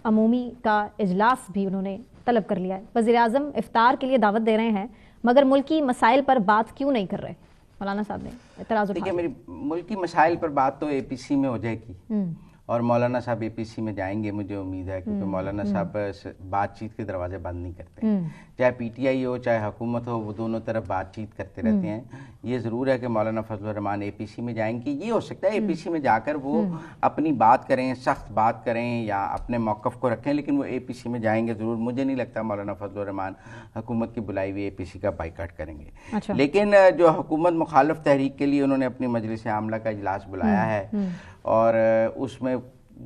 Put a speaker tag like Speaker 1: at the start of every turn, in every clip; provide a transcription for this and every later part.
Speaker 1: عمومی کا اجلاس بھی انہوں نے طلب کر لیا ہے. وزیر اعظم افطار کے لیے دعوت دے رہے ہیں مگر ملکی مسائل پر بات کیوں نہیں کر رہے؟ مولانا صاحب نے اعتراض اٹھایا.
Speaker 2: دیکھیے، میری ملکی مسائل پر بات تو اے پی سی میں ہو جائے گی اور مولانا صاحب اے پی سی میں جائیں گے، مجھے امید ہے، کیونکہ مولانا صاحب بات چیت کے دروازے بند نہیں کرتے. چاہے پی ٹی آئی ہو چاہے حکومت ہو، وہ دونوں طرف بات چیت کرتے رہتے ہیں. یہ ضرور ہے کہ مولانا فضل الرحمان اے پی سی میں جائیں گے. یہ ہو سکتا ہے اے پی سی میں جا کر وہ اپنی بات کریں، سخت بات کریں یا اپنے موقف کو رکھیں، لیکن وہ اے پی سی میں جائیں گے ضرور. مجھے نہیں لگتا مولانا فضل الرحمان حکومت کی بلائی ہوئی اے پی سی کا بائیکاٹ کریں گے. لیکن جو حکومت مخالف تحریک کے لیے انہوں نے اپنی مجلس عاملہ کا اجلاس بلایا ہے، اور اس میں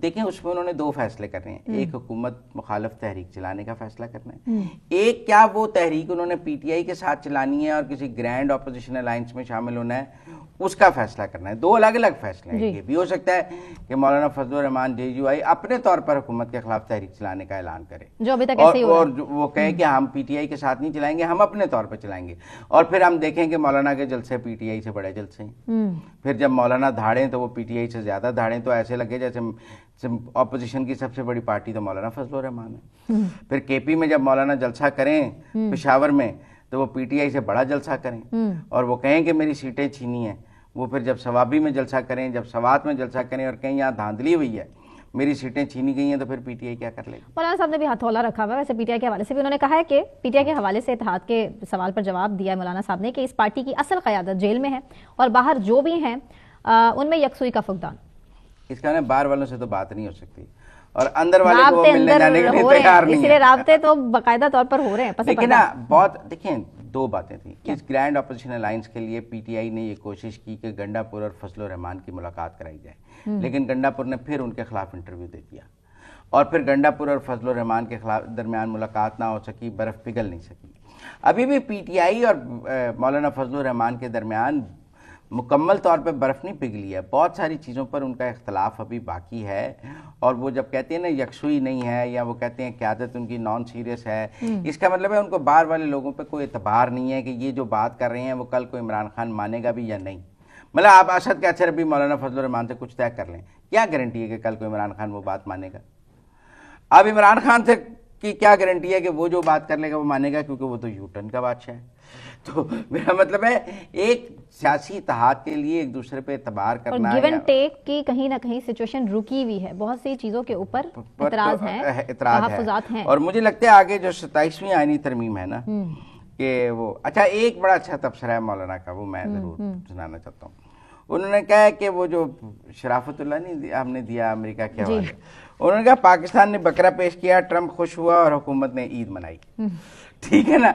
Speaker 2: دیکھیں اس میں انہوں نے دو فیصلے کرنے ہیں. ایک حکومت مخالف تحریک چلانے کا فیصلہ کرنا ہے، ایک کیا وہ تحریک انہوں نے پی ٹی آئی کے ساتھ چلانی ہے اور کسی گرینڈ اپوزیشن الائنس میں شامل ہونا ہے، اس کا فیصلہ کرنا ہے. دو الگ الگ فیصلے ہیں. یہ بھی ہو سکتا ہے کہ مولانا فضل الرحمان جے یو آئی اپنے طور پر حکومت کے خلاف تحریک چلانے کا اعلان کرے،
Speaker 1: جو ابھی تک ایسے ہی ہو رہا ہے،
Speaker 2: اور وہ کہے کہ ہم پی ٹی آئی کے ساتھ نہیں چلائیں گے، ہم اپنے طور پر چلائیں گے. اور پھر ہم دیکھیں کہ مولانا کے جلسے پی ٹی آئی سے بڑے جلسے ہیں. پھر جب مولانا دھاڑیں تو وہ پی ٹی آئی سے زیادہ دھاڑیں، تو ایسے لگے جیسے اپوزیشن کی سب سے بڑی پارٹی تو مولانا فضل الرحمان ہے. پھر کے پی میں جب مولانا جلسہ کریں پشاور میں تو وہ پی ٹی آئی سے بڑا جلسہ کریں اور وہ کہیں کہ میری سیٹیں چھینی ہیں. وہ پھر جب ثوابی میں جلسہ کریں، جب سوات میں جلسہ کریں اور کہیں یہاں دھاندلی ہوئی ہے، میری سیٹیں چھینی گئی ہیں، تو پھر پی ٹی آئی کیا کر لے گی؟
Speaker 1: مولانا صاحب نے بھی ہتھولا رکھا ہوا ہے. ویسے پی ٹی آئی کے حوالے سے بھی انہوں نے کہا ہے کہ پی ٹی آئی کے حوالے سے اتحاد کے سوال پر جواب دیا ہے مولانا صاحب نے کہ اس پارٹی کی اصل قیادت جیل میں ہے اور باہر جو بھی ہیں ان میں یکسوئی کا فقدان.
Speaker 2: اس کا باہر والوں سے تو بات نہیں ہو سکتی اور اندر والے کو ملنے جانے کے لیے تیار نہیں ہے.
Speaker 1: اس لیے رابطے تو باقاعدہ طور پر ہو رہے ہیں.
Speaker 2: لیکن دیکھیں دو باتیں تھیں. اس گرینڈ اپوزیشن الائنس کے لیے پی ٹی آئی نے یہ کوشش کی کہ گنڈا پور اور فضل الرحمان کی ملاقات کرائی جائے، لیکن گنڈا پور نے پھر ان کے خلاف انٹرویو دے دیا اور پھر گنڈا پور اور فضل الرحمان کے خلاف درمیان ملاقات نہ ہو سکی، برف پگھل نہیں سکی. ابھی بھی پی ٹی آئی اور مولانا فضل الرحمان کے درمیان مکمل طور پہ برف نہیں پگھلی ہے. بہت ساری چیزوں پر ان کا اختلاف ابھی باقی ہے، اور وہ جب کہتے ہیں نا یکسوئی نہیں ہے یا وہ کہتے ہیں قیادت ان کی نان سیریس ہے، اس کا مطلب ہے ان کو باہر والے لوگوں پہ کوئی اعتبار نہیں ہے کہ یہ جو بات کر رہے ہیں وہ کل کو عمران خان مانے گا بھی یا نہیں. مطلب آپ اسد کے اچھر بھی مولانا فضل الرحمان سے کچھ طے کر لیں، کیا گارنٹی ہے کہ کل کو عمران خان وہ بات مانے گا؟ اب عمران خان سے کی کیا گارنٹی ہے کہ وہ جو بات کر لے گا وہ مانے گا، کیونکہ وہ تو یو ٹرن کا بادشاہ ہے. تو میرا مطلب ہے ایک سیاسی اتحاد کے لیے ایک دوسرے پہ اعتبار کرنا ہے.
Speaker 1: گیو اینڈ ٹیک کی کہیں نہ کہیں سچویشن رکی ہوئی ہے، بہت سی چیزوں کے اوپر اعتراض ہیں، تحفظات ہیں.
Speaker 2: اور مجھے لگتا ہے آگے جو 27ویں آئینی ترمیم ہے نا کہ وہ اچھا ایک بڑا اچھا تبصرہ ہے مولانا کا، وہ میں ضرور سنانا چاہتا ہوں. انہوں نے کہا ہے کہ وہ جو شرافت اللہ نہیں ہم نے دیا امریکہ کے حوالے، انہوں نے کہا پاکستان نے بکرا پیش کیا، ٹرمپ خوش ہوا اور حکومت نے عید منائی. ٹھیک ہے نا؟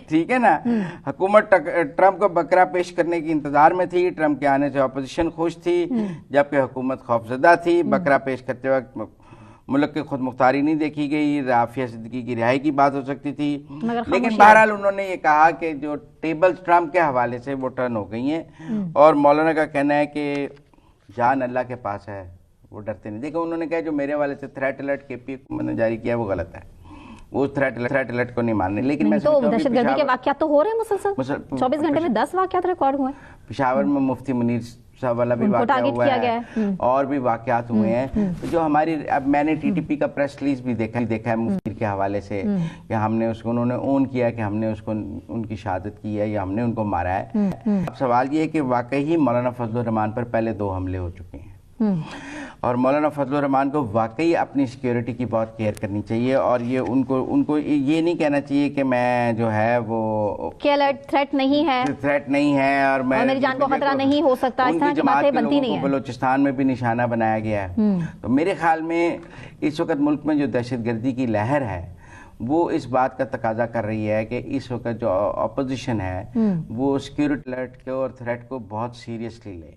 Speaker 2: ٹھیک ہے نا؟ حکومت ٹرمپ کو بکرا پیش کرنے کی انتظار میں تھی، ٹرمپ کے آنے سے اپوزیشن خوش تھی، جبکہ حکومت خوفزدہ تھی. بکرا پیش کرتے وقت ملک کی خود مختاری نہیں دیکھی گئی، رافعہ صدیقی کی رہائی کی بات ہو سکتی تھی. لیکن بہرحال انہوں نے یہ کہا کہ جو ٹیبل ٹرمپ کے حوالے سے وہ ٹرن ہو گئی ہیں، اور مولانا کا کہنا ہے کہ جان اللہ کے پاس ہے، وہ ڈرتے نہیں. دیکھو انہوں نے کہا جو میرے حوالے سے تھریٹ الرٹ کے پی حکومت نے جاری کیا وہ غلط ہے، وہ تھریٹ الرٹ کو نہیں ماننے. لیکن میں
Speaker 1: تو دہشت گردی کے واقعات تو ہو رہے ہیں مسلسل، 24 گھنٹے میں 10 واقعات ریکارڈ ہوئے ہیں.
Speaker 2: پشاور میں مفتی منیر صاحب والا بھی واقعہ ہوا ہے اور بھی واقعات ہوئے ہیں. جو ہماری اب میں نے ٹی ٹی پی کا پریس ریلیز بھی دیکھا ہے مفتی کے حوالے سے کہ ہم نے اس کو، انہوں نے اون کیا کہ ہم نے اس کو ان کی شہادت کی ہے یا ہم نے ان کو مارا ہے. اب سوال یہ ہے کہ واقعی مولانا فضل الرحمان پر پہلے 2 حملے ہو چکے ہیں اور مولانا فضل الرحمان کو واقعی اپنی سیکیورٹی کی بہت کیئر کرنی چاہیے، اور یہ ان کو یہ نہیں کہنا چاہیے کہ میں جو ہے وہ
Speaker 1: تھریٹ نہیں ہے اور
Speaker 2: میری
Speaker 1: جان کو خطرہ نہیں ہو سکتا. اس طرح کی باتیں بنتی نہیں ہیں.
Speaker 2: بلوچستان میں بھی نشانہ بنایا گیا ہے. تو میرے خیال میں اس وقت ملک میں جو دہشت گردی کی لہر ہے وہ اس بات کا تقاضا کر رہی ہے کہ اس وقت جو اپوزیشن ہے وہ سیکیورٹی الرٹ کو اور تھریٹ کو بہت سیریسلی لے.